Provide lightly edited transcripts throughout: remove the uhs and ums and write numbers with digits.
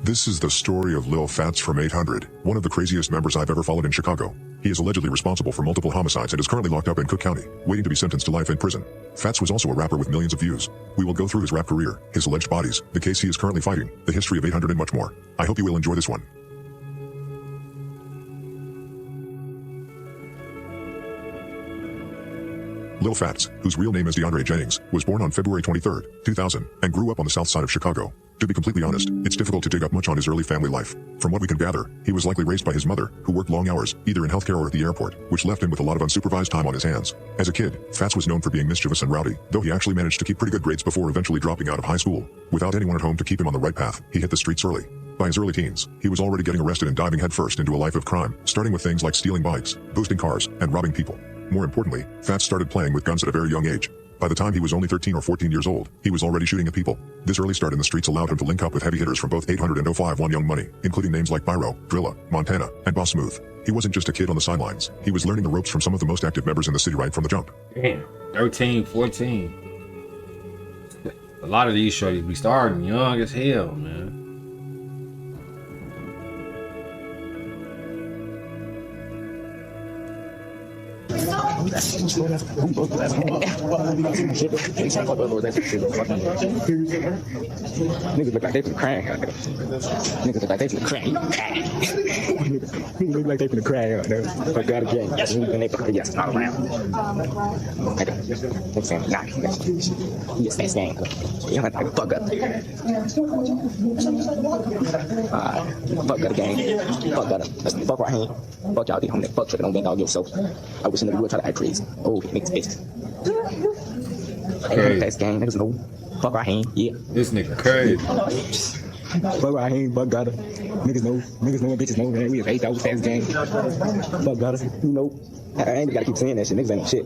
This is the story of Lil Fatz from 800, one of the craziest members I've ever followed in Chicago. He is allegedly responsible for multiple homicides and is currently locked up in Cook County, waiting to be sentenced to life in prison. Fatz was also a rapper with millions of views. We will go through his rap career, his alleged bodies, the case he is currently fighting, the history of 800 and much more. I hope you will enjoy this one. Lil Fatz, whose real name is DeAndre Jennings, was born on February 23, 2000, and grew up on the south side of Chicago. To be completely honest, it's difficult to dig up much on his early family life. From what we can gather, he was likely raised by his mother, who worked long hours, either in healthcare or at the airport, which left him with a lot of unsupervised time on his hands. As a kid, Fatz was known for being mischievous and rowdy, though he actually managed to keep pretty good grades before eventually dropping out of high school. Without anyone at home to keep him on the right path, he hit the streets early. By his early teens, he was already getting arrested and diving headfirst into a life of crime, starting with things like stealing bikes, boosting cars, and robbing people. More importantly, Fatz started playing with guns at a very young age. By the time he was only 13 or 14 years old, he was already shooting at people. This early start in the streets allowed him to link up with heavy hitters from both 800 and 051 Young Money, including names like Byro, Drilla, Montana, and Boss Smooth. He wasn't just a kid on the sidelines. He was learning the ropes from some of the most active members in the city right from the jump. Damn, 13, 14. A lot of these shorties be starting young as hell, man. Niggas look like they finna crack out there. Niggas look like they finna crack. Niggas look like they finna crack out there. But got a gang. Yes, yes, not around. Okay. Next time, nah. Yes, that's gang. You don't have to fuck up. Fuck up the gang. Fuck up. Fuck right hand. Fuck y'all. I'm that fuck tripping on that dog yourself. I wish a nigga would try to act crazy. Oh, niggas bitch. Hey, that's gang. Niggas know. Fuck our hand. Yeah. This nigga crazy. Fuck our hand. Fuck got her. Niggas know. Niggas know and bitches know. Man, we have 8,000 fast gang. Fuck got her. You know. I ain't gotta keep saying that shit. Niggas ain't shit.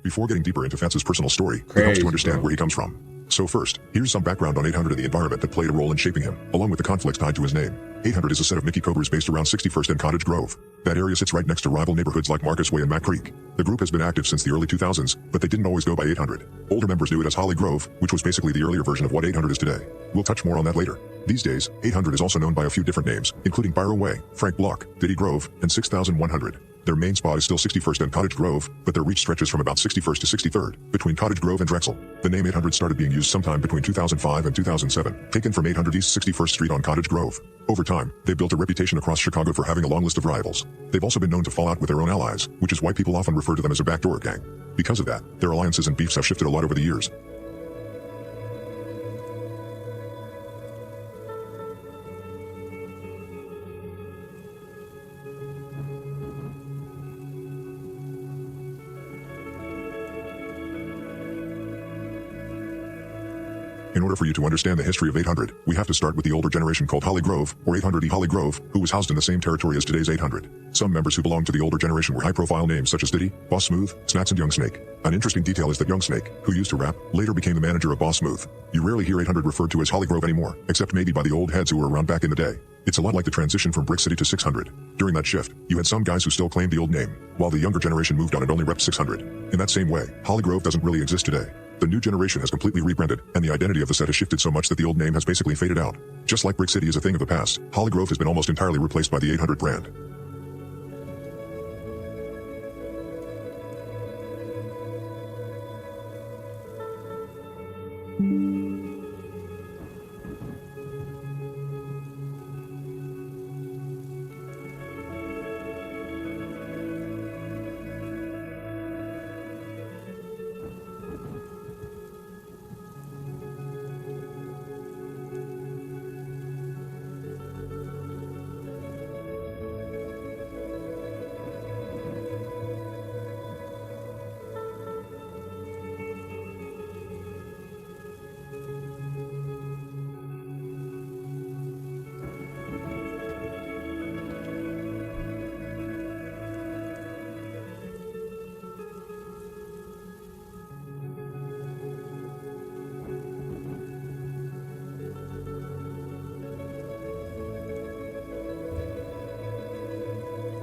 Before getting deeper into Fatz's personal story, it helps to understand where he comes from. So first, here's some background on 800 and the environment that played a role in shaping him, along with the conflicts tied to his name. 800 is a set of Mickey Cobras based around 61st and Cottage Grove. That area sits right next to rival neighborhoods like Marcus Way and Mack Creek. The group has been active since the early 2000s, but they didn't always go by 800. Older members knew it as Holly Grove, which was basically the earlier version of what 800 is today. We'll touch more on that later. These days, 800 is also known by a few different names, including Byro Way, Frank Block, Diddy Grove, and 6100. Their main spot is still 61st and Cottage Grove, but their reach stretches from about 61st to 63rd, between Cottage Grove and Drexel. The name 800 started being used sometime between 2005 and 2007, taken from 800 East 61st Street on Cottage Grove. Over time, they built a reputation across Chicago for having a long list of rivals. They've also been known to fall out with their own allies, which is why people often refer to them as a backdoor gang. Because of that, their alliances and beefs have shifted a lot over the years. In order for you to understand the history of 800, we have to start with the older generation called Holly Grove, or 800E Holly Grove, who was housed in the same territory as today's 800. Some members who belonged to the older generation were high-profile names such as Diddy, Boss Smooth, Snacks, and Young Snake. An interesting detail is that Young Snake, who used to rap, later became the manager of Boss Smooth. You rarely hear 800 referred to as Holly Grove anymore, except maybe by the old heads who were around back in the day. It's a lot like the transition from Brick City to 600. During that shift, you had some guys who still claimed the old name, while the younger generation moved on and only repped 600. In that same way, Holly Grove doesn't really exist today. The new generation has completely rebranded, and the identity of the set has shifted so much that the old name has basically faded out. Just like Brick City is a thing of the past, Holly Grove has been almost entirely replaced by the 800 brand.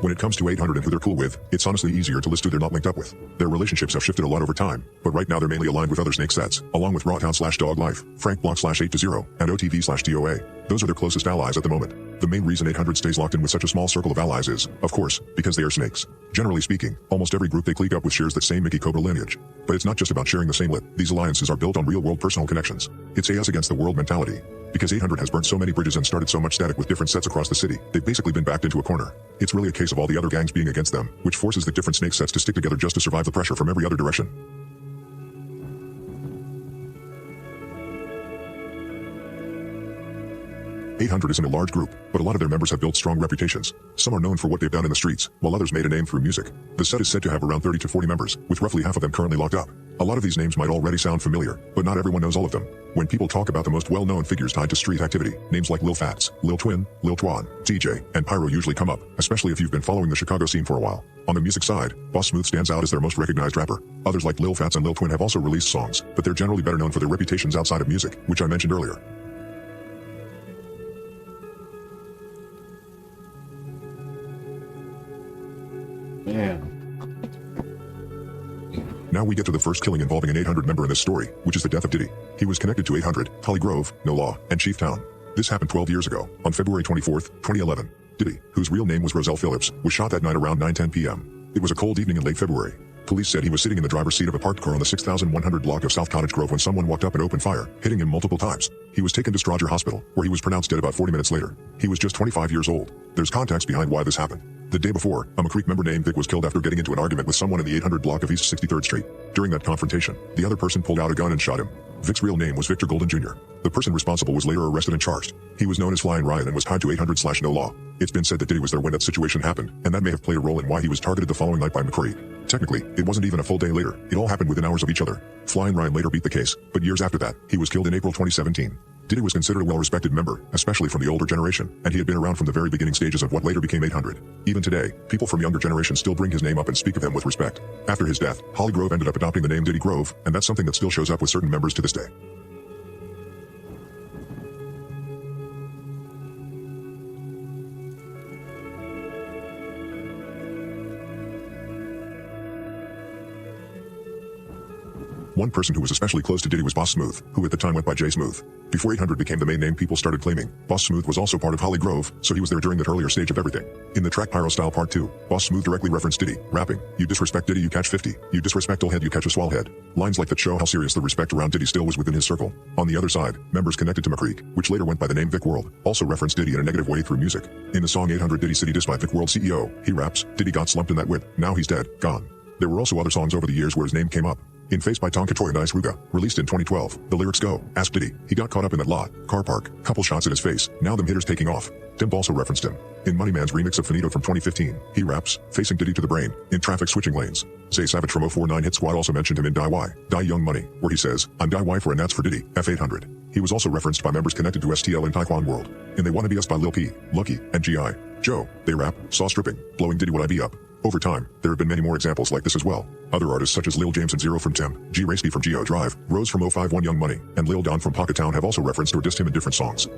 When it comes to 800 and who they're cool with, it's honestly easier to list who they're not linked up with. Their relationships have shifted a lot over time, but right now they're mainly aligned with other Snake sets, along with Rawtown/Dog Life, Frank Block/8 to 0, and OTV/DOA. Those are their closest allies at the moment. The main reason 800 stays locked in with such a small circle of allies is, of course, because they are snakes. Generally speaking, almost every group they clique up with shares that same Mickey Cobra lineage. But it's not just about sharing the same lip. These alliances are built on real-world personal connections. It's us against the world mentality. Because 800 has burnt so many bridges and started so much static with different sets across the city, they've basically been backed into a corner. It's really a case of all the other gangs being against them, which forces the different snake sets to stick together just to survive the pressure from every other direction. 800 isn't a large group, but a lot of their members have built strong reputations. Some are known for what they've done in the streets, while others made a name through music. The set is said to have around 30 to 40 members, with roughly half of them currently locked up. A lot of these names might already sound familiar, but not everyone knows all of them. When people talk about the most well-known figures tied to street activity, names like Lil Fatz, Lil Twin, Lil Twan, TJ, and Pyro usually come up, especially if you've been following the Chicago scene for a while. On the music side, Boss Smooth stands out as their most recognized rapper. Others like Lil Fatz and Lil Twin have also released songs, but they're generally better known for their reputations outside of music, which I mentioned earlier. Yeah. Now we get to the first killing involving an 800 member in this story, which is the death of Diddy. He was connected to 800, Holly Grove, No Law, and Chief Town. This happened 12 years ago, on February 24th, 2011. Diddy, whose real name was Roselle Phillips, was shot that night around 9:10 p.m. It was a cold evening in late February. Police said he was sitting in the driver's seat of a parked car on the 6100 block of South Cottage Grove when someone walked up and opened fire, hitting him multiple times. He was taken to Strodger Hospital, where he was pronounced dead about 40 minutes later. He was just 25 years old. There's context behind why this happened. The day before, a McCreek member named Vic was killed after getting into an argument with someone in the 800 block of East 63rd Street. During that confrontation, the other person pulled out a gun and shot him. Vic's real name was Victor Golden Jr. The person responsible was later arrested and charged. He was known as Flying Ryan and was tied to 800/No Law. It's been said that Diddy was there when that situation happened, and that may have played a role in why he was targeted the following night by McCreek. Technically, it wasn't even a full day later. It all happened within hours of each other. Flying Ryan later beat the case, but years after that, he was killed in April 2017. Diddy was considered a well-respected member, especially from the older generation, and he had been around from the very beginning stages of what later became 800. Even today, people from younger generations still bring his name up and speak of him with respect. After his death, Holly Grove ended up adopting the name Diddy Grove, and that's something that still shows up with certain members to this day. One person who was especially close to Diddy was Boss Smooth, who at the time went by J Smooth. Before 800 became the main name people started claiming, Boss Smooth was also part of Holly Grove, so he was there during that earlier stage of everything. In the track Pyro Style Part 2, Boss Smooth directly referenced Diddy, rapping, "You disrespect Diddy, you catch 50. You disrespect old head, you catch a swell head." Lines like that show how serious the respect around Diddy still was within his circle. On the other side, members connected to McCreek, which later went by the name Vic World, also referenced Diddy in a negative way through music. In the song 800 Diddy City Diss by Vic World CEO, he raps, "Diddy got slumped in that whip, now he's dead, gone." There were also other songs over the years where his name came up. In Face by Tonka Toy and Ice Ruga, released in 2012, the lyrics go, "Ask Diddy, he got caught up in that lot, car park, couple shots in his face, now them hitters taking off." Dimp also referenced him. In Money Man's remix of Finito from 2015, he raps, "Facing Diddy to the brain, in traffic switching lanes." Zay Savage from 049 Hit Squad also mentioned him in Die Y, Die Young Money, where he says, "I'm Die Y for and that's for Diddy, F800. He was also referenced by members connected to STL in Taekwon World. And They Wanna Be Us by Lil P, Lucky, and G.I. Joe, they rap, "Saw stripping, blowing Diddy what I be up." Over time, there have been many more examples like this as well. Other artists such as Lil James and Zero from Temp, G Racy from Geo Drive, Rose from 051 Young Money, and Lil Don from Pocket Town have also referenced or dissed him in different songs.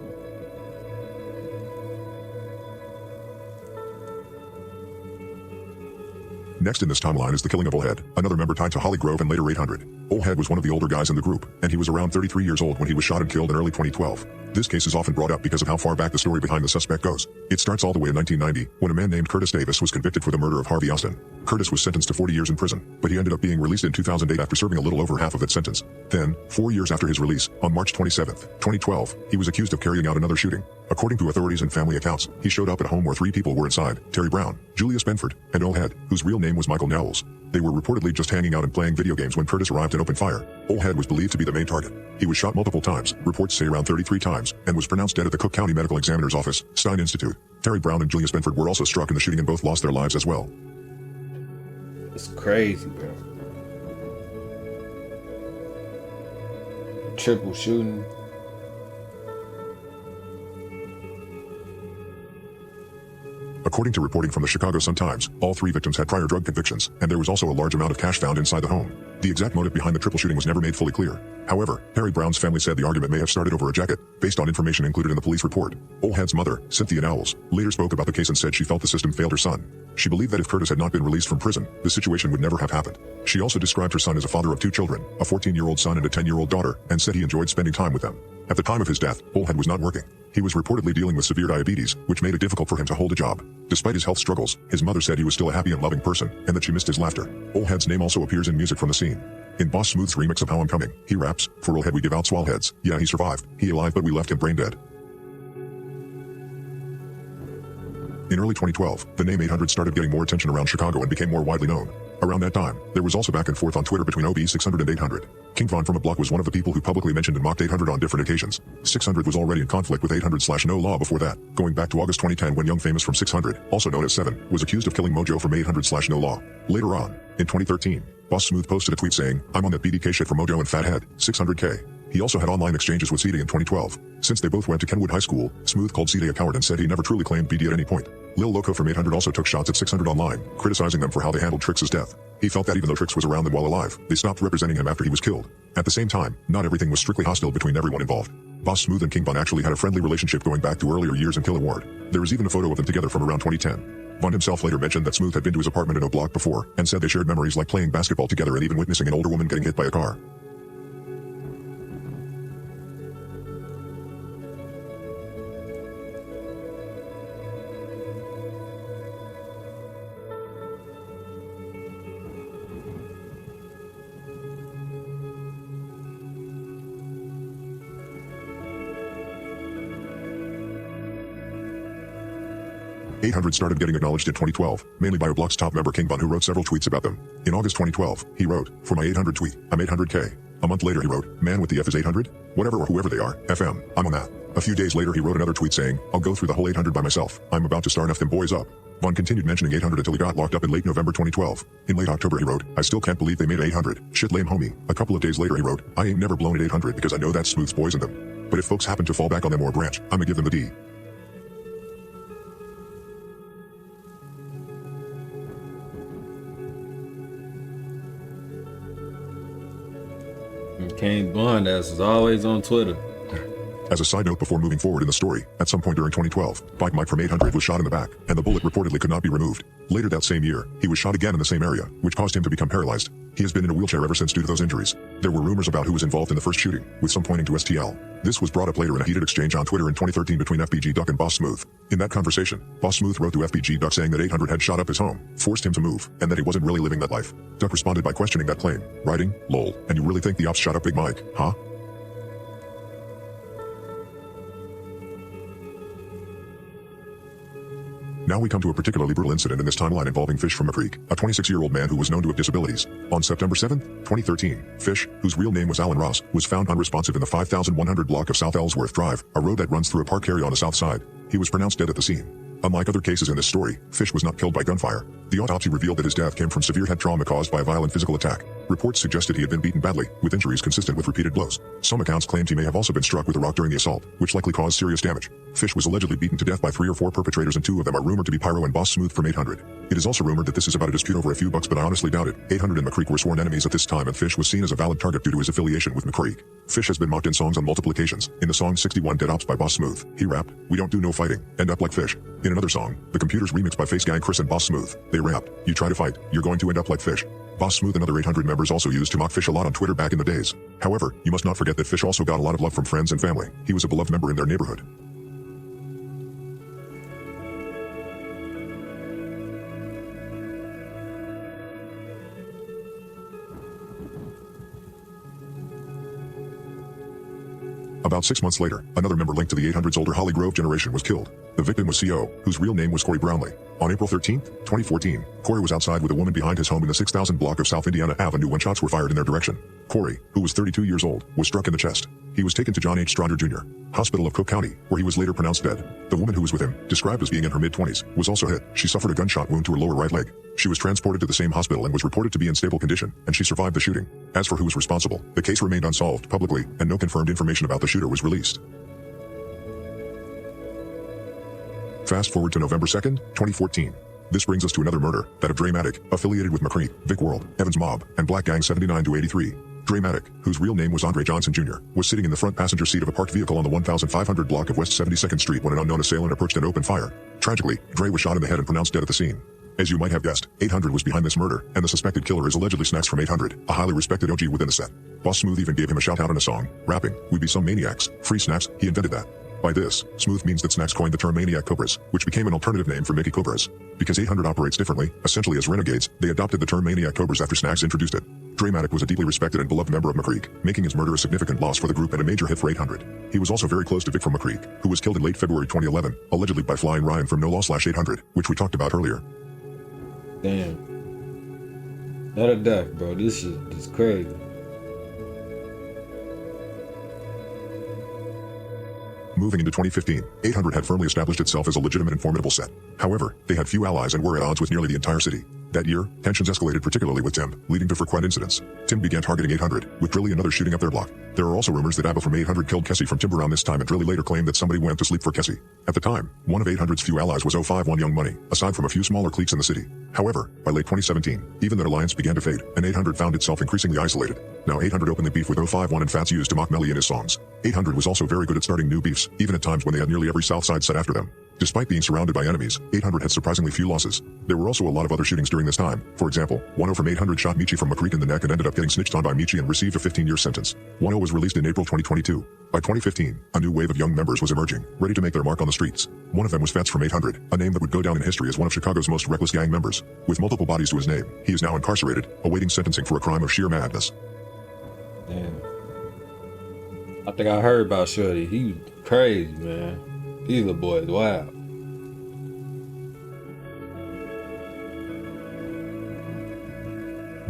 Next in this timeline is the killing of Old Head, another member tied to Holly Grove and later 800. Old Head was one of the older guys in the group, and he was around 33 years old when he was shot and killed in early 2012. This case is often brought up because of how far back the story behind the suspect goes. It starts all the way in 1990, when a man named Curtis Davis was convicted for the murder of Harvey Austin. Curtis was sentenced to 40 years in prison, but he ended up being released in 2008 after serving a little over half of that sentence. Then, 4 years after his release, on March 27, 2012, he was accused of carrying out another shooting. According to authorities and family accounts, he showed up at a home where 3 people were inside: Terry Brown, Julius Benford, and Old Head, whose real name was Michael Knowles. They were reportedly just hanging out and playing video games when Curtis arrived and opened fire. Old Head was believed to be the main target. He was shot multiple times, reports say around 33 times, and was pronounced dead at the Cook County Medical Examiner's Office, Stein Institute. Terry Brown and Julius Benford were also struck in the shooting and both lost their lives as well. It's crazy, bro. Triple shooting. According to reporting from the Chicago Sun-Times, all 3 victims had prior drug convictions, and there was also a large amount of cash found inside the home. The exact motive behind the triple shooting was never made fully clear. However, Terry Brown's family said the argument may have started over a jacket, based on information included in the police report. Old Head's mother, Cynthia Knowles, later spoke about the case and said she felt the system failed her son. She believed that if Curtis had not been released from prison, the situation would never have happened. She also described her son as a father of 2 children, a 14-year-old son and a 10-year-old daughter, and said he enjoyed spending time with them. At the time of his death, Oldhead was not working. He was reportedly dealing with severe diabetes, which made it difficult for him to hold a job. Despite his health struggles, his mother said he was still a happy and loving person, and that she missed his laughter. Oldhead's name also appears in music from the scene. In Boss Smooth's remix of How I'm Coming, he raps, "For Oldhead we give out swall heads. Yeah, he survived. He alive, but we left him brain dead." In early 2012, the name 800 started getting more attention around Chicago and became more widely known. Around that time, there was also back and forth on Twitter between OB600 and 800. King Von from a Block was one of the people who publicly mentioned and mocked 800 on different occasions. 600 was already in conflict with 800/No Law before that, going back to August 2010 when Young Famous from 600, also known as 7, was accused of killing Mojo from 800/No Law. Later on, in 2013, Boss Smooth posted a tweet saying, "I'm on that BDK shit for Mojo and Fathead, 600K. He also had online exchanges with CD in 2012. Since they both went to Kenwood High School, Smooth called CD a coward and said he never truly claimed BD at any point. Lil Loco from 800 also took shots at 600 online, criticizing them for how they handled Trix's death. He felt that even though Trix was around them while alive, they stopped representing him after he was killed. At the same time, not everything was strictly hostile between everyone involved. Boss Smooth and King Von actually had a friendly relationship going back to earlier years in Killer Ward. There is even a photo of them together from around 2010. Von himself later mentioned that Smooth had been to his apartment in O Block before, and said they shared memories like playing basketball together and even witnessing an older woman getting hit by a car. "800 started getting acknowledged in 2012, mainly by Oblock's top member King Von, who wrote several tweets about them. In August 2012, he wrote, "For my 800 tweet, I'm 800K. A month later he wrote, "Man with the F is 800? Whatever or whoever they are, FM, I'm on that." A few days later he wrote another tweet saying, "I'll go through the whole 800 by myself. I'm about to start F them boys up." Von continued mentioning 800 until he got locked up in late November 2012. In late October he wrote, "I still can't believe they made 800. Shit lame homie." A couple of days later he wrote, "I ain't never blown at 800 because I know that Smooth's poisoned them. But if folks happen to fall back on them or branch, I'ma give them the D." King Von, that's always on Twitter. As a side note before moving forward in the story, at some point during 2012, Bike Mike from 800 was shot in the back, and the bullet reportedly could not be removed. Later that same year, he was shot again in the same area, which caused him to become paralyzed. He has been in a wheelchair ever since due to those injuries. There were rumors about who was involved in the first shooting, with some pointing to STL. This was brought up later in a heated exchange on Twitter in 2013 between FBG Duck and Boss Smooth. In that conversation, Boss Smooth wrote to FBG Duck saying that 800 had shot up his home, forced him to move, and that he wasn't really living that life. Duck responded by questioning that claim, writing, "Lol, and you really think the ops shot up Big Mike, huh?" Now we come to a particularly brutal incident in this timeline involving Fish from McCreek, a 26-year-old man who was known to have disabilities. On September 7, 2013, Fish, whose real name was Alan Ross, was found unresponsive in the 5100 block of South Ellsworth Drive, a road that runs through a park area on the south side. He was pronounced dead at the scene. Unlike other cases in this story, Fish was not killed by gunfire. The autopsy revealed that his death came from severe head trauma caused by a violent physical attack. Reports suggested he had been beaten badly, with injuries consistent with repeated blows. Some accounts claimed he may have also been struck with a rock during the assault, which likely caused serious damage. Fish was allegedly beaten to death by 3 or 4 perpetrators, and 2 of them are rumored to be Pyro and Boss Smooth from 800. It is also rumored that this is about a dispute over a few bucks, but I honestly doubt it. 800 and McCreek were sworn enemies at this time, and Fish was seen as a valid target due to his affiliation with McCreek. Fish has been mocked in songs on multiple occasions. In the song 61 Dead Ops by Boss Smooth, he rapped, "We don't do no fighting, end up like Fish." In another song, The Computers remixed by Face Gang Chris and Boss Smooth, they rapped, "You try to fight, you're going to end up like Fish." Boss Smooth and other 800 members also used to mock Fish a lot on Twitter back in the days. However, you must not forget that Fish also got a lot of love from friends and family. He was a beloved member in their neighborhood. About 6 months later, another member linked to the 800's older Holly Grove generation was killed. The victim was CO, whose real name was Corey Brownlee. On April 13, 2014, Corey was outside with a woman behind his home in the 6000 block of South Indiana Avenue when shots were fired in their direction. Corey, who was 32 years old, was struck in the chest. He was taken to John H. Strodder Jr. Hospital of Cook County, where he was later pronounced dead. The woman who was with him, described as being in her mid-20s, was also hit. She suffered a gunshot wound to her lower right leg. She was transported to the same hospital and was reported to be in stable condition, and she survived the shooting. As for who was responsible, the case remained unsolved publicly, and no confirmed information about the shooter was released. Fast forward to November 2nd, 2014. This brings us to another murder, that of Dramatic, affiliated with McCreek, Vic World, Evans Mob, and Black Gang 79-83. Dramatic, whose real name was Andre Johnson Jr., was sitting in the front passenger seat of a parked vehicle on the 1500 block of West 72nd Street when an unknown assailant approached and opened fire. Tragically, Dre was shot in the head and pronounced dead at the scene. As you might have guessed, 800 was behind this murder, and the suspected killer is allegedly Snacks from 800, a highly respected OG within the set. Boss Smooth even gave him a shout out in a song, rapping, "We be some maniacs, free Snacks," he invented that. By this, Smooth means that Snacks coined the term Maniac Cobras, which became an alternative name for Mickey Cobras. Because 800 operates differently, essentially as renegades, they adopted the term Maniac Cobras after Snacks introduced it. Dramatic was a deeply respected and beloved member of McCreek, making his murder a significant loss for the group and a major hit for 800. He was also very close to Vic from McCreek, who was killed in late February 2011, allegedly by Flying Ryan from No Law/800, which we talked about earlier. Damn. Not a duck, bro. This shit is crazy. Moving into 2015, 800 had firmly established itself as a legitimate and formidable set. However, they had few allies and were at odds with nearly the entire city. That year, tensions escalated particularly with Tim, leading to frequent incidents. Tim began targeting 800, with Drilla and others shooting up their block. There are also rumors that Abba from 800 killed Kessie from Timber around this time, and Drilla later claimed that somebody went to sleep for Kessie. At the time, one of 800's few allies was 051 Young Money, aside from a few smaller cliques in the city. However, by late 2017, even that alliance began to fade, and 800 found itself increasingly isolated. Now 800 openly beef with 051 and Fatz used to mock Melly in his songs. 800 was also very good at starting new beefs, even at times when they had nearly every Southside set after them. Despite being surrounded by enemies, 800 had surprisingly few losses. There were also a lot of other shootings during this time. For example, 10 from 800 shot Michi from McCreek in the neck and ended up getting snitched on by Michi and received a 15-year sentence. 10 was released in April 2022. By 2015, a new wave of young members was emerging, ready to make their mark on the streets. One of them was Fatz from 800, a name that would go down in history as one of Chicago's most reckless gang members. With multiple bodies to his name, he is now incarcerated, awaiting sentencing for a crime of sheer madness. Damn. I think I heard about Shorty. He was crazy, man. These little boys, wow.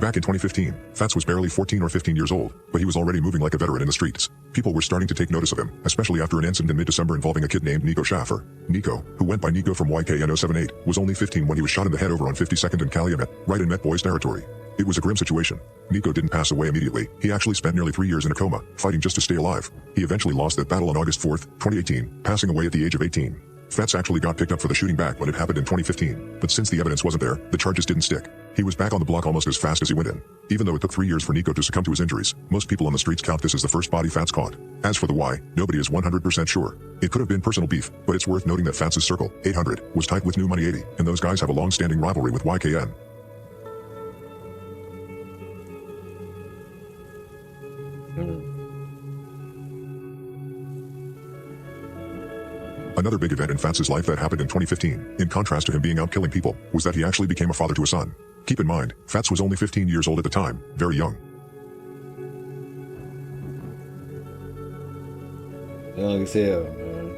Back in 2015, Fatz was barely 14 or 15 years old, but he was already moving like a veteran in the streets. People were starting to take notice of him, especially after an incident in mid-December involving a kid named Nico Schaffer. Nico, who went by Nico from YKN 078, was only 15 when he was shot in the head over on 52nd and Calumet, right in Met Boys territory. It was a grim situation. Nico didn't pass away immediately. He actually spent nearly 3 years in a coma, fighting just to stay alive. He eventually lost that battle on August 4th, 2018, passing away at the age of 18. Fatz actually got picked up for the shooting back when it happened in 2015, but since the evidence wasn't there, the charges didn't stick. He was back on the block almost as fast as he went in. Even though it took 3 years for Nico to succumb to his injuries, most people on the streets count this as the first body Fatz caught. As for the why, nobody is 100% sure. It could have been personal beef, but it's worth noting that Fatz's circle, 800, was tight with New Money 80, and those guys have a long-standing rivalry with YKN. Another big event in Fatz's life that happened in 2015, in contrast to him being out killing people, was that he actually became a father to a son. Keep in mind, Fatz was only 15 years old at the time, very young. Young as hell, man.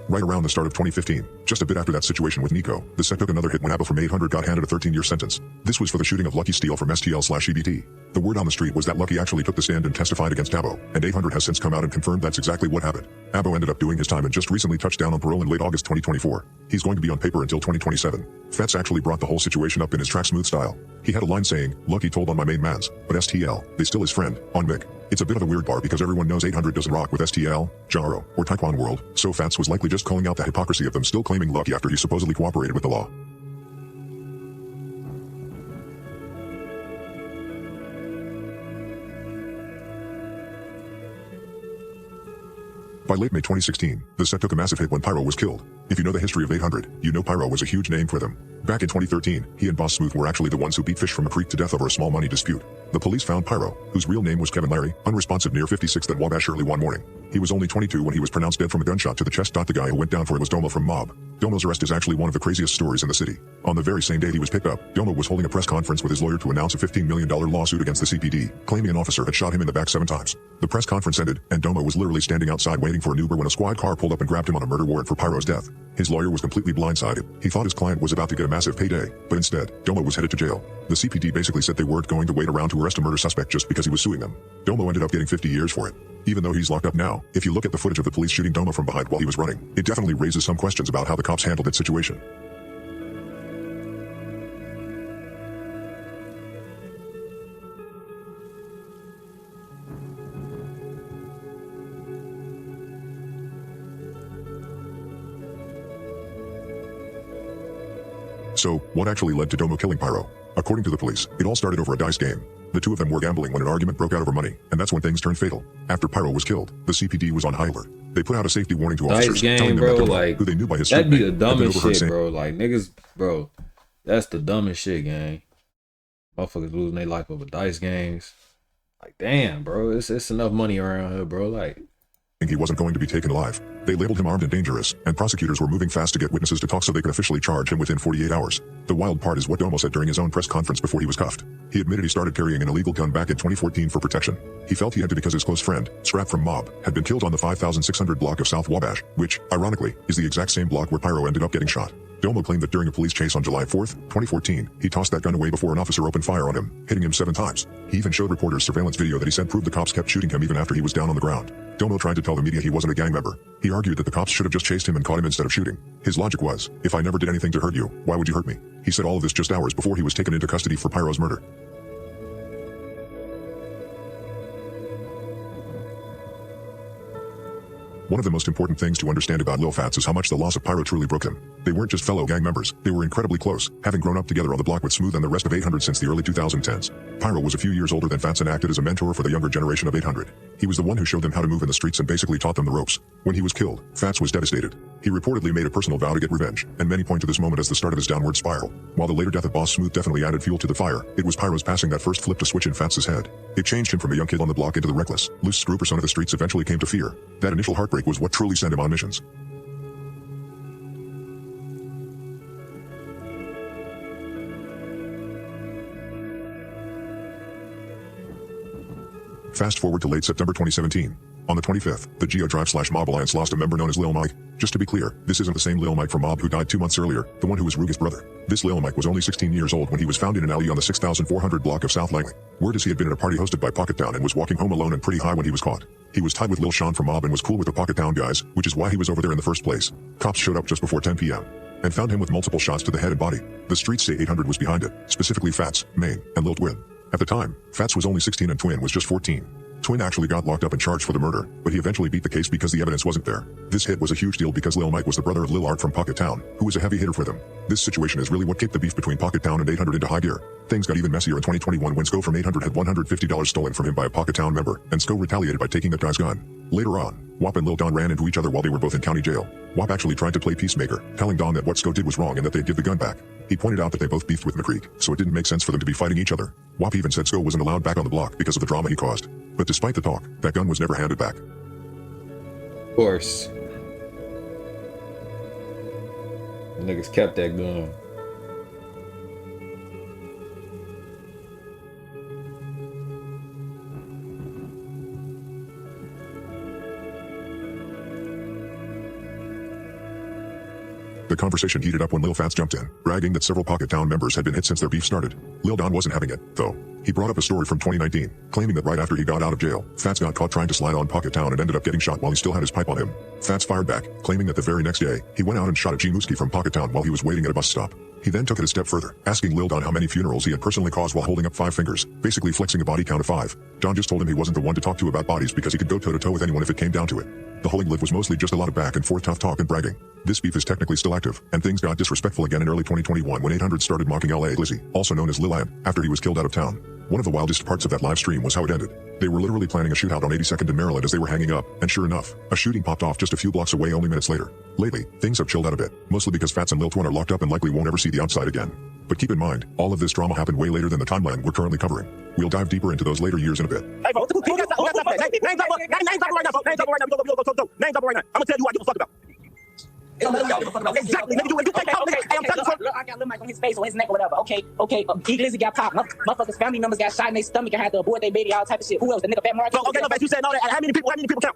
Right around the start of 2015, just a bit after that situation with Nico, the set took another hit when Abba from 800 got handed a 13-year sentence. This was for the shooting of Lucky Steele from STL/EBT. The word on the street was that Lucky actually took the stand and testified against Abbo, and 800 has since come out and confirmed that's exactly what happened. Abbo ended up doing his time and just recently touched down on parole in late August 2024. He's going to be on paper until 2027. Fatz actually brought the whole situation up in his track Smooth style. He had a line saying, "Lucky told on my main mans, but STL, they still his friend, on Mick." It's a bit of a weird bar because everyone knows 800 doesn't rock with STL, Jaro, or Taekwon World, so Fatz was likely just calling out the hypocrisy of them still claiming Lucky after he supposedly cooperated with the law. By late May 2016, the set took a massive hit when Pyro was killed. If you know the history of 800, you know Pyro was a huge name for them. Back in 2013, he and Boss Smooth were actually the ones who beat Fish from McCreek to death over a small money dispute. The police found Pyro, whose real name was Kevin Larry, unresponsive near 56th and Wabash early one morning. He was only 22 when he was pronounced dead from a gunshot to the chest. The guy who went down for it was Domo from Mob. Domo's arrest is actually one of the craziest stories in the city. On the very same day he was picked up, Domo was holding a press conference with his lawyer to announce a $15 million lawsuit against the CPD, claiming an officer had shot him in the back 7 times. The press conference ended, and Domo was literally standing outside waiting for an Uber when a squad car pulled up and grabbed him on a murder warrant for Pyro's death. His lawyer was completely blindsided. He thought his client was about to get a massive payday, but instead, Domo was headed to jail. The CPD basically said they weren't going to wait around to arrest a murder suspect just because he was suing them. Domo ended up getting 50 years for it. Even though he's locked up now, if you look at the footage of the police shooting Domo from behind while he was running, it definitely raises some questions about how the cops handled that situation. So, what actually led to Domo killing Pyro? According to the police, it all started over a dice game. The two of them were gambling when an argument broke out over money, and that's when things turned fatal. After Pyro was killed, the CPD was on high alert. They put out a safety warning to Dice officers, game, telling them bro, that Drilla, like, who they knew by his that'd street be the name, had been dumbest overheard shit, saying, bro. Like, niggas, bro, that's the dumbest shit, gang. Motherfuckers losing their life over dice games. Like, damn, bro, it's enough money around here, bro. Like, he wasn't going to be taken alive. They labeled him armed and dangerous, and prosecutors were moving fast to get witnesses to talk so they could officially charge him within 48 hours. The wild part is what Domo said during his own press conference before he was cuffed. He admitted he started carrying an illegal gun back in 2014 for protection. He felt he had to because his close friend, Scrap from Mob, had been killed on the 5600 block of South Wabash, which, ironically, is the exact same block where Pyro ended up getting shot. Domo claimed that during a police chase on July 4th, 2014, he tossed that gun away before an officer opened fire on him, hitting him 7 times. He even showed reporters surveillance video that he said proved the cops kept shooting him even after he was down on the ground. Domo tried to tell the media he wasn't a gang member. He argued that the cops should have just chased him and caught him instead of shooting. His logic was, if I never did anything to hurt you, why would you hurt me? He said all of this just hours before he was taken into custody for Pyro's murder. One of the most important things to understand about Lil Fatz is how much the loss of Pyro truly broke him. They weren't just fellow gang members, they were incredibly close, having grown up together on the block with Smooth and the rest of 800 since the early 2010s. Pyro was a few years older than Fatz and acted as a mentor for the younger generation of 800. He was the one who showed them how to move in the streets and basically taught them the ropes. When he was killed, Fatz was devastated. He reportedly made a personal vow to get revenge, and many point to this moment as the start of his downward spiral. While the later death of Boss Smooth definitely added fuel to the fire, it was Pyro's passing that first flipped a switch in Fatz's head. It changed him from a young kid on the block into the reckless, loose screw persona the streets eventually came to fear. That initial heartbreak was what truly sent him on missions. Fast forward to late September 2017. On the 25th, the Geo Drive/Mob Alliance lost a member known as Lil Mike. Just to be clear, this isn't the same Lil Mike from Mob who died 2 months earlier, the one who was Ruger's brother. This Lil Mike was only 16 years old when he was found in an alley on the 6400 block of South Langley. Word is he had been at a party hosted by Pocket Town and was walking home alone and pretty high when he was caught. He was tied with Lil Sean from Mob and was cool with the Pocket Town guys, which is why he was over there in the first place. Cops showed up just before 10 p.m. and found him with multiple shots to the head and body. The streets say 800 was behind it, specifically Fatz, Maine, and Lil Twin. At the time, Fatz was only 16 and Twin was just 14. Twin actually got locked up and charged for the murder, but he eventually beat the case because the evidence wasn't there. This hit was a huge deal because Lil Mike was the brother of Lil Art from Pocket Town, who was a heavy hitter for them. This situation is really what kicked the beef between Pocket Town and 800 into high gear. Things got even messier in 2021 when Sko from 800 had $150 stolen from him by a Pocket Town member, and Sko retaliated by taking that guy's gun. Later on, Wap and Lil Don ran into each other while they were both in county jail. Wap actually tried to play peacemaker, telling Don that what Sko did was wrong and that they'd give the gun back. He pointed out that they both beefed with McCreek, so it didn't make sense for them to be fighting each other. Wap even said Sko wasn't allowed back on the block because of the drama he caused. But despite the talk, that gun was never handed back. of course. Niggas kept that gun. The conversation heated up when Lil Fatz jumped in, bragging that several Pocket Town members had been hit since their beef started. Lil Don wasn't having it, though. He brought up a story from 2019, claiming that right after he got out of jail, Fatz got caught trying to slide on Pocket Town and ended up getting shot while he still had his pipe on him. Fatz fired back, claiming that the very next day, he went out and shot a G Mooski from Pocket Town while he was waiting at a bus stop. He then took it a step further, asking Lil Don how many funerals he had personally caused while holding up 5 fingers, basically flexing a body count of 5. Don just told him he wasn't the one to talk to about bodies because he could go toe-to-toe with anyone if it came down to it. The whole live was mostly just a lot of back and forth tough talk and bragging. This beef is technically still active, and things got disrespectful again in early 2021 when 800 started mocking L.A. Glizzy, also known as Lil Ab, after he was killed out of town. One of the wildest parts of that live stream was how it ended. They were literally planning a shootout on 82nd in Maryland as they were hanging up, and sure enough, a shooting popped off just a few blocks away only minutes later. Lately, things have chilled out a bit, mostly because Fatz and Lil Twin are locked up and likely won't ever see the outside again. But keep in mind, all of this drama happened way later than the timeline we're currently covering. We'll dive deeper into those later years in a bit. Hey, bro, names up right now, bro. Names up right now. Names up right now. I'm gonna tell you who I give a fuck about. Exactly, nigga, you take that. Hey, I'm telling you. Look, I got Lil Mike on his face or his neck or whatever. Okay. G Glizzy got popped. Motherfuckers' family members got shot in their stomach and had to abort their baby, all type of shit. Who else? The nigga Fat Mark. Okay, no, but you said no. How many people count?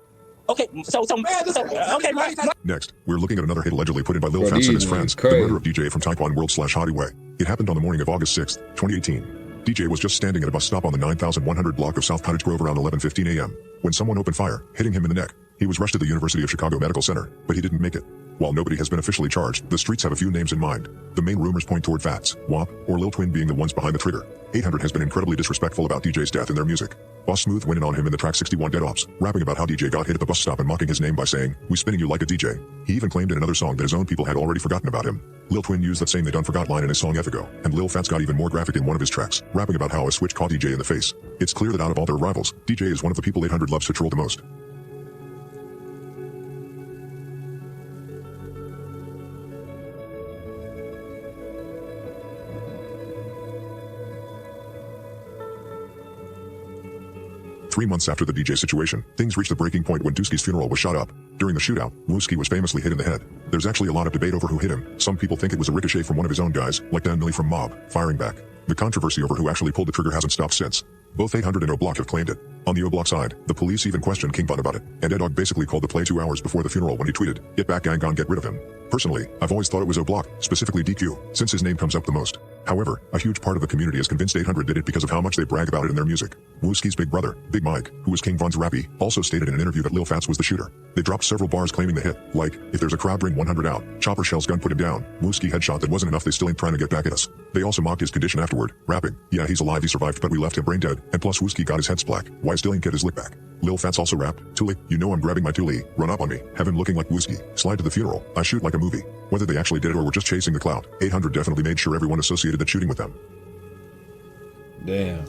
Okay, so okay, right. Next, we're looking at another hit allegedly put in by Lil Fatz and his friends, the murder of DJ from Taekwon World/Hottie Way. It happened on the morning of August 6th, 2018. DJ was just standing at a bus stop on the 9100 block of South Cottage Grove around 11:15 a.m. when someone opened fire, hitting him in the neck. He was rushed to the University of Chicago Medical Center, but he didn't make it. While nobody has been officially charged, the streets have a few names in mind. The main rumors point toward Fatz, Wap, or Lil Twin being the ones behind the trigger. 800 has been incredibly disrespectful about DJ's death in their music. Boss Smooth went in on him in the track 61 Dead Ops, rapping about how DJ got hit at the bus stop and mocking his name by saying, "We spinning you like a DJ." He even claimed in another song that his own people had already forgotten about him. Lil Twin used that same "they done forgot" line in his song Ethigo, and Lil Fatz got even more graphic in one of his tracks, rapping about how a switch caught DJ in the face. It's clear that out of all their rivals, DJ is one of the people 800 loves to troll the most. 3 months after the DJ situation, things reached the breaking point when Dusky's funeral was shot up. During the shootout, Wooski was famously hit in the head. There's actually a lot of debate over who hit him. Some people think it was a ricochet from one of his own guys, like Dan Millie from Mob, firing back. The controversy over who actually pulled the trigger hasn't stopped since. Both 800 and O-Block have claimed it. On the O-Block side, the police even questioned King Von about it, and Ed-Dog basically called the play 2 hours before the funeral when he tweeted, "Get back gang gone, get rid of him." Personally, I've always thought it was O-Block, specifically DQ, since his name comes up the most. However, a huge part of the community is convinced 800 did it because of how much they brag about it in their music. Wooski's big brother, Big Mike, who was King Von's rappy, also stated in an interview that Lil Fatz was the shooter. They dropped several bars claiming the hit, like, "If there's a crowd, bring 100 out. Chopper Shell's gun put him down. Wooski headshot that wasn't enough, they still ain't trying to get back at us." They also mocked his condition afterward, rapping, "Yeah, he's alive, he survived, but we left him brain dead, and plus Wooski got his head splack. Why still ain't get his lick back?" Lil Fatz also rapped, "Toolie, you know I'm grabbing my toolie, run up on me, have him looking like Wooski, slide to the funeral, I shoot like a movie." Whether they actually did it or were just chasing the clout, 800 definitely made sure everyone associated that shooting with them. Damn.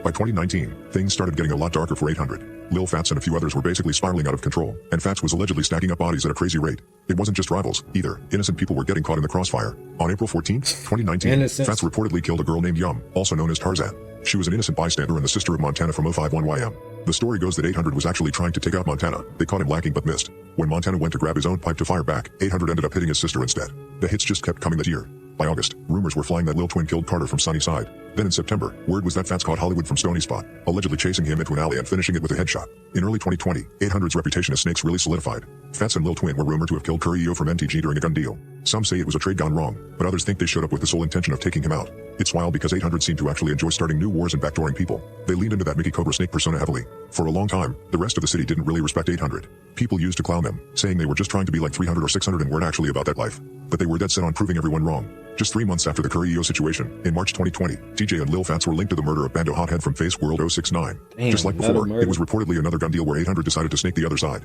By 2019, things started getting a lot darker for 800. Lil Fatz and a few others were basically spiraling out of control, and Fatz was allegedly stacking up bodies at a crazy rate. It wasn't just rivals, either. Innocent people were getting caught in the crossfire. On April 14th, 2019, Fatz reportedly killed a girl named Yum, also known as Tarzan. She was an innocent bystander and the sister of Montana from 051YM. The story goes that 800 was actually trying to take out Montana. They caught him lacking but missed. When Montana went to grab his own pipe to fire back, 800 ended up hitting his sister instead. The hits just kept coming that year. By August, rumors were flying that Lil Twin killed Carter from Sunnyside. Then in September, word was that Fatz caught Hollywood from Stony Spot, allegedly chasing him into an alley and finishing it with a headshot. In early 2020, 800's reputation as snakes really solidified. Fatz and Lil Twin were rumored to have killed Curry-O from MTG during a gun deal. Some say it was a trade gone wrong, but others think they showed up with the sole intention of taking him out. It's wild because 800 seemed to actually enjoy starting new wars and backdooring people. They leaned into that Mickey Cobra Snake persona heavily. For a long time, the rest of the city didn't really respect 800. People used to clown them, saying they were just trying to be like 300 or 600 and weren't actually about that life. But they were dead set on proving everyone wrong. Just 3 months after the Curry-O situation, in March 2020, TJ and Lil Fatz were linked to the murder of Bando Hothead from Face World 069. Damn, just like before, it was reportedly another gun deal where 800 decided to snake the other side.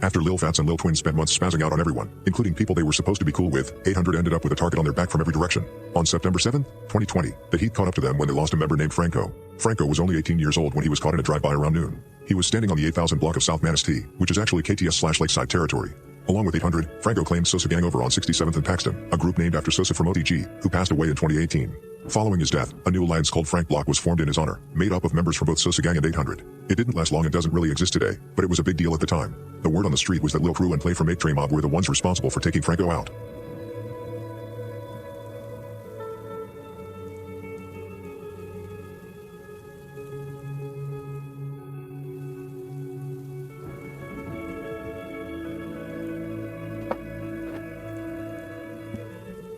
After Lil Fatz and Lil Twin spent months spazzing out on everyone, including people they were supposed to be cool with, 800 ended up with a target on their back from every direction. On September 7, 2020, the heat caught up to them when they lost a member named Franco. Franco was only 18 years old when he was caught in a drive-by around noon. He was standing on the 8000 block of South Manistee, which is actually KTS/Lakeside territory. Along with 800, Franco claimed Sosa gang over on 67th and Paxton, a group named after Sosa from OTG, who passed away in 2018. Following his death, a new alliance called Frank Block was formed in his honor, made up of members from both Sosa gang and 800. It didn't last long and doesn't really exist today, but it was a big deal at the time. The word on the street was that Lil Crew and Play from 8 Trey Mob were the ones responsible for taking Franco out.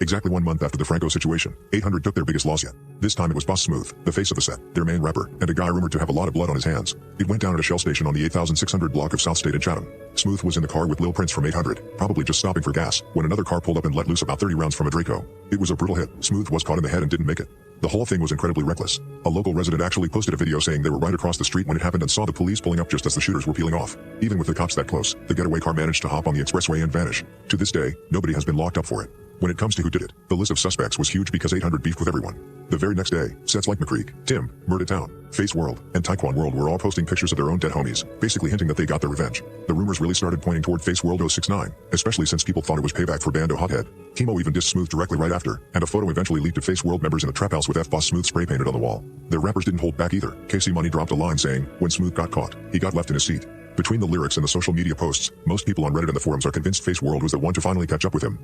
Exactly 1 month after the Franco situation, 800 took their biggest loss yet. This time it was Boss Smooth, the face of the set, their main rapper, and a guy rumored to have a lot of blood on his hands. It went down at a Shell station on the 8600 block of South State in Chatham. Smooth was in the car with Lil Prince from 800, probably just stopping for gas, when another car pulled up and let loose about 30 rounds from a Draco. It was a brutal hit. Smooth was caught in the head and didn't make it. The whole thing was incredibly reckless. A local resident actually posted a video saying they were right across the street when it happened and saw the police pulling up just as the shooters were peeling off. Even with the cops that close, the getaway car managed to hop on the expressway and vanish. To this day, nobody has been locked up for it. When it comes to who did it, the list of suspects was huge because 800 beefed with everyone. The very next day, sets like McCreek, Tim, Murda Town, Face World, and Taekwon World were all posting pictures of their own dead homies, basically hinting that they got their revenge. The rumors really started pointing toward Face World 069, especially since people thought it was payback for Bando Hothead. Timo even dissed Smooth directly right after, and a photo eventually leaked to Face World members in a trap house with F-Boss Smooth spray painted on the wall. Their rappers didn't hold back either. KC Money dropped a line saying, "When Smooth got caught, he got left in his seat." Between the lyrics and the social media posts, most people on Reddit and the forums are convinced Face World was the one to finally catch up with him.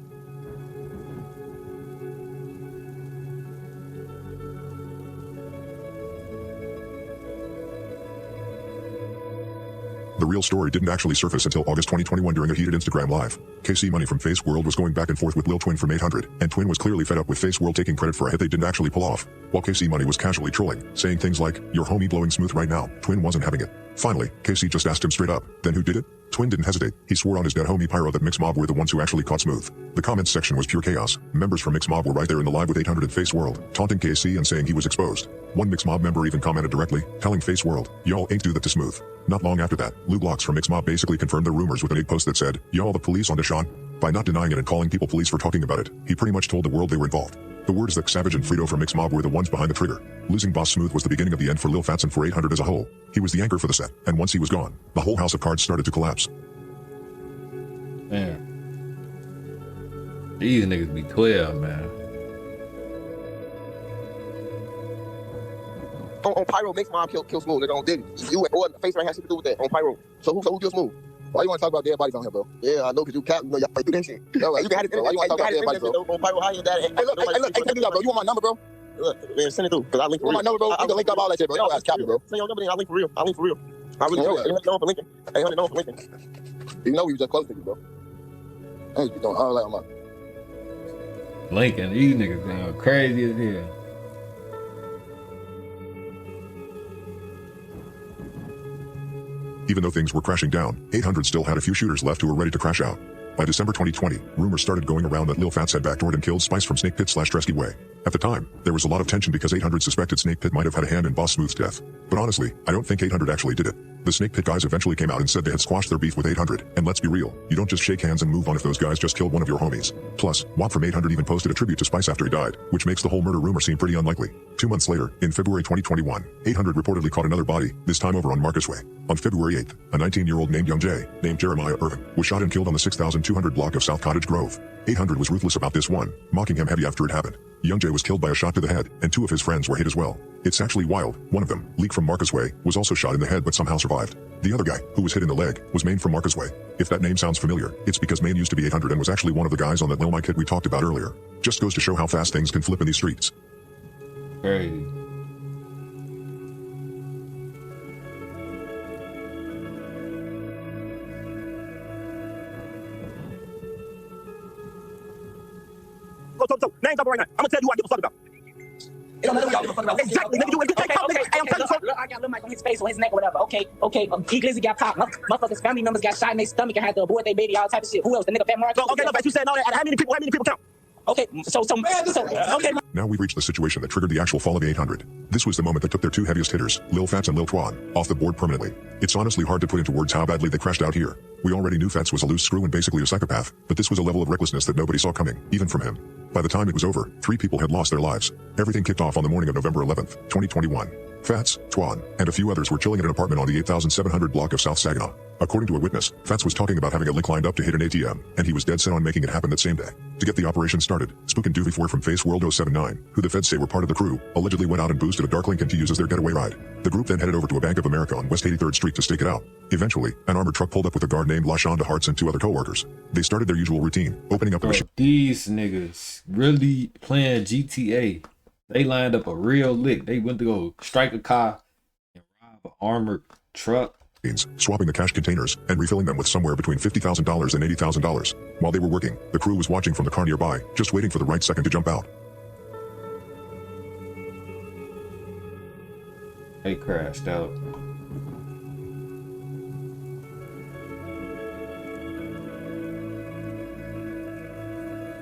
The real story didn't actually surface until August 2021 during a heated Instagram live. KC Money from Face World was going back and forth with Lil Twin from 800, and Twin was clearly fed up with Face World taking credit for a hit they didn't actually pull off. While KC Money was casually trolling, saying things like, "Your homie blowing smooth right now," Twin wasn't having it. Finally, KC just asked him straight up, then who did it? Twin didn't hesitate. He swore on his dead homie Pyro that Mix Mob were the ones who actually caught Smooth. The comments section was pure chaos. Members from Mix Mob were right there in the live with 800 and Face World, taunting KC and saying he was exposed. One Mix Mob member even commented directly, telling Face World, y'all ain't do that to Smooth. Not long after that, Lou Blocks from Mix Mob basically confirmed their rumors with an egg post that said, y'all the police on Deshaun? By not denying it and calling people police for talking about it, he pretty much told the world they were involved. The word is that Savage and Frito from Mix Mob were the ones behind the trigger. Losing Boss Smooth was the beginning of the end for Lil Fatz and for 800 as a whole. He was the anchor for the set, and once he was gone, the whole house of cards started to collapse. Man. These niggas be 12, man. On Pyro, Mix Mob kill Smooth. Nigga on Diddy. You or Face right has shit to do with that. On Pyro. So who kills Smooth? Why you want to talk about dead bodies on here, bro? Yeah, I know, because you cap, you know, y'all do that shit. Yo, like, you can have it. Why you want to talk about dead bodies, bro? On Pyro, how you that? Hey, look, check this out, bro. You want my number, bro? Look, man, send it through. Because I link for real. You want my number, bro? I can link up all that shit, bro. Y'all ask Cappy, bro. Send your number, then I link for real. I link for real. I really do. 800 for Lincoln. 800 for Lincoln. You know we was just close to you, bro. Hey, you doing all that on my... Lincoln, these niggas going crazy as hell. Even though things were crashing down, 800 still had a few shooters left who were ready to crash out. By December 2020, rumors started going around that Lil Fatz had backdoored and killed Spice from Snake Pit / Tresky Way. At the time, there was a lot of tension because 800 suspected Snake Pit might have had a hand in Boss Smooth's death. But honestly, I don't think 800 actually did it. The Snake Pit guys eventually came out and said they had squashed their beef with 800, and let's be real, you don't just shake hands and move on if those guys just killed one of your homies. Plus, WAP from 800 even posted a tribute to Spice after he died, which makes the whole murder rumor seem pretty unlikely. 2 months later, in February 2021, 800 reportedly caught another body, this time over on Marcus Way. On February 8th, a 19-year-old named Young Jay, named Jeremiah Irvin, was shot and killed on the 6200 block of South Cottage Grove. 800 was ruthless about this one, mocking him heavy after it happened. Young Jay was killed by a shot to the head, and 2 of his friends were hit as well. It's actually wild. One of them, Leak from Marcus Way, was also shot in the head but somehow survived. The other guy, who was hit in the leg, was Maine from Marcus Way. If that name sounds familiar, it's because Maine used to be 800 and was actually one of the guys on that Lil Mike hit we talked about earlier. Just goes to show how fast things can flip in these streets. Crazy. So, names up right now. I'm gonna tell you what I give a fuck about. It don't matter what y'all give a fuck about. Exactly, nigga. You take out, nigga. Hey, I'm telling you something. Look, I got Lil Mike on his face, on his neck, or whatever. Okay. He Glizzy got popped. Motherfuckers' family members got shot in their stomach and had to abort their baby, all type of shit. Who else? The nigga Fat Mark. So, okay, look, but you said all that. How many people count? Okay, so okay. Now we've reached the situation that triggered the actual fall of 800. This was the moment that took their 2 heaviest hitters, Lil Fatz and Lil Twan, off the board permanently. It's honestly hard to put into words how badly they crashed out here. We already knew Fatz was a loose screw and basically a psychopath, but this was a level of recklessness that nobody saw coming, even from him. By the time it was over, 3 people had lost their lives. Everything kicked off on the morning of November 11th, 2021. Fatz, Twan, and a few others were chilling at an apartment on the 8700 block of South Saginaw. According to a witness, Fatz was talking about having a link lined up to hit an ATM, and he was dead set on making it happen that same day. To get the operation started, Spook and Doofy 4 from Face World 079, who the feds say were part of the crew, allegedly went out and boosted a dark Lincoln to use as their getaway ride. The group then headed over to a Bank of America on West 83rd Street to stake it out. Eventually, an armored truck pulled up with a guard named LaShonda Hartz and 2 other co-workers. They started their usual routine, opening up the machine. These niggas really playing GTA. They lined up a real lick. They went to go strike a car and rob an armored truck. Swapping the cash containers and refilling them with somewhere between $50,000 and $80,000. While they were working, the crew was watching from the car nearby, just waiting for the right second to jump out. They crashed out.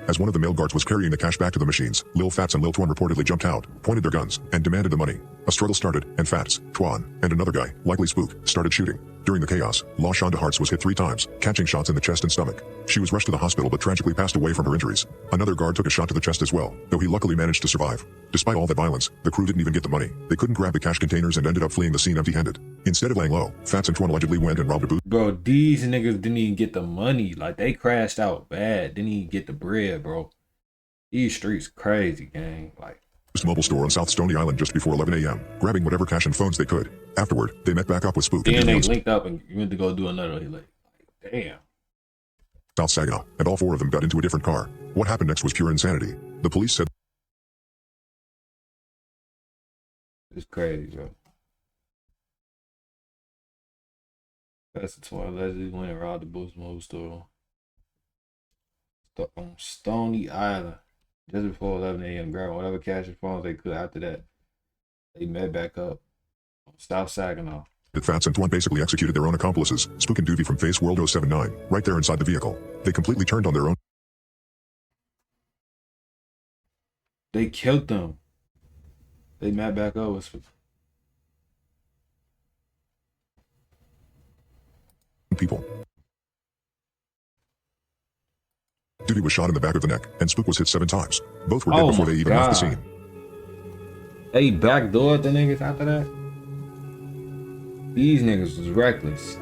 As one of the male guards was carrying the cash back to the machines, Lil Fatz and Lil Twan reportedly jumped out, pointed their guns, and demanded the money. A struggle started, and Fatz, Twan, and another guy, likely Spook, started shooting. During the chaos, LaShonda Hartz was hit 3 times, catching shots in the chest and stomach. She was rushed to the hospital but tragically passed away from her injuries. Another guard took a shot to the chest as well, though he luckily managed to survive. Despite all that violence, the crew didn't even get the money. They couldn't grab the cash containers and ended up fleeing the scene empty-handed. Instead of laying low, Fatz and Twan allegedly went and robbed a booth. Bro, these niggas didn't even get the money. Like, they crashed out bad. Didn't even get the bread, bro. These streets crazy, gang. Like, mobile store on South Stony Island just before 11 a.m., grabbing whatever cash and phones they could. Afterward, they met back up with Spook. then they linked up and went to go do another. Like, damn. South Saginaw, and all 4 of them got into a different car. What happened next was pure insanity. The police said It's crazy, bro. That's the 12 allegedly went and robbed the Boost Mobile store on Stony Island just before 11 a.m. grabbing whatever cash and phones they could. After that, they met back up on South Saginaw. that Fatz and Thwan basically executed their own accomplices, Spook and Doobie from Face World 079, right there inside the vehicle. They completely turned on their own. They killed them. They met back up with people. Doobie was shot in the back of the neck, and Spook was hit 7 times. Both were dead before they even left the scene. They backdoored the niggas after that? These niggas was reckless.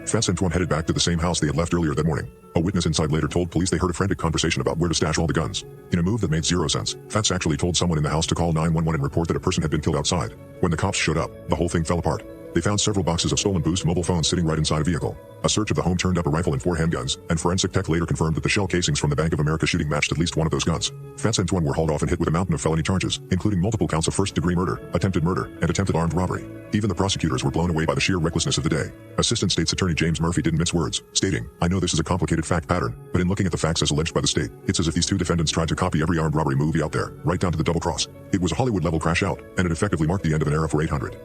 Fatz and Thwan headed back to the same house they had left earlier that morning. A witness inside later told police they heard a frantic conversation about where to stash all the guns. In a move that made zero sense, Fatz actually told someone in the house to call 911 and report that a person had been killed outside. When the cops showed up, the whole thing fell apart. They found several boxes of stolen Boost mobile phones sitting right inside a vehicle. A search of the home turned up a rifle and 4 handguns, and forensic tech later confirmed that the shell casings from the Bank of America shooting matched at least one of those guns. Fatz and Thwan were hauled off and hit with a mountain of felony charges, including multiple counts of first-degree murder, attempted murder, and attempted armed robbery. Even the prosecutors were blown away by the sheer recklessness of the day. Assistant State's Attorney James Murphy didn't mince words, stating, "I know this is a complicated fact pattern, but in looking at the facts as alleged by the state, it's as if these 2 defendants tried to copy every armed robbery movie out there, right down to the double cross. It was a Hollywood-level crash out, and it effectively marked the end of an era for 800.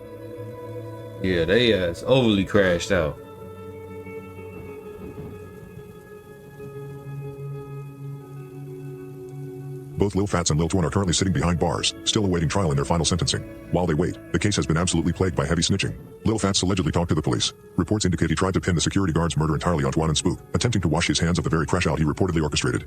Yeah, they ass overly crashed out. Both Lil Fatz and Lil Thwan are currently sitting behind bars, still awaiting trial in their final sentencing. While they wait, the case has been absolutely plagued by heavy snitching. Lil Fatz allegedly talked to the police. Reports indicate he tried to pin the security guard's murder entirely on Thwan and Spook, attempting to wash his hands of the very crash out he reportedly orchestrated.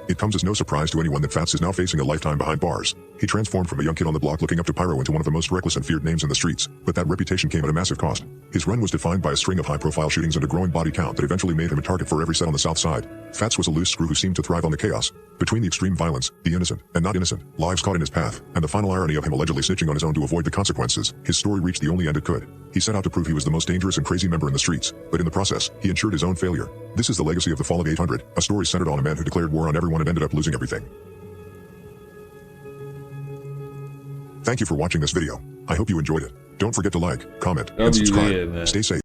It comes as no surprise to anyone that Fatz is now facing a lifetime behind bars. He transformed from a young kid on the block looking up to Pyro into one of the most reckless and feared names in the streets, but that reputation came at a massive cost. His run was defined by a string of high-profile shootings and a growing body count that eventually made him a target for every set on the south side. Fatz was a loose screw who seemed to thrive on the chaos. Between the extreme violence, the innocent, and not innocent, lives caught in his path, and the final irony of him allegedly snitching on his own to avoid the consequences, his story reached the only end it could. He set out to prove he was the most dangerous and crazy member in the streets, but in the process, he ensured his own failure. This is the legacy of the fall of 800, a story centered on a man who declared war on everyone and ended up losing everything. Thank you for watching this video. I hope you enjoyed it. Don't forget to like, comment, and subscribe. Stay safe.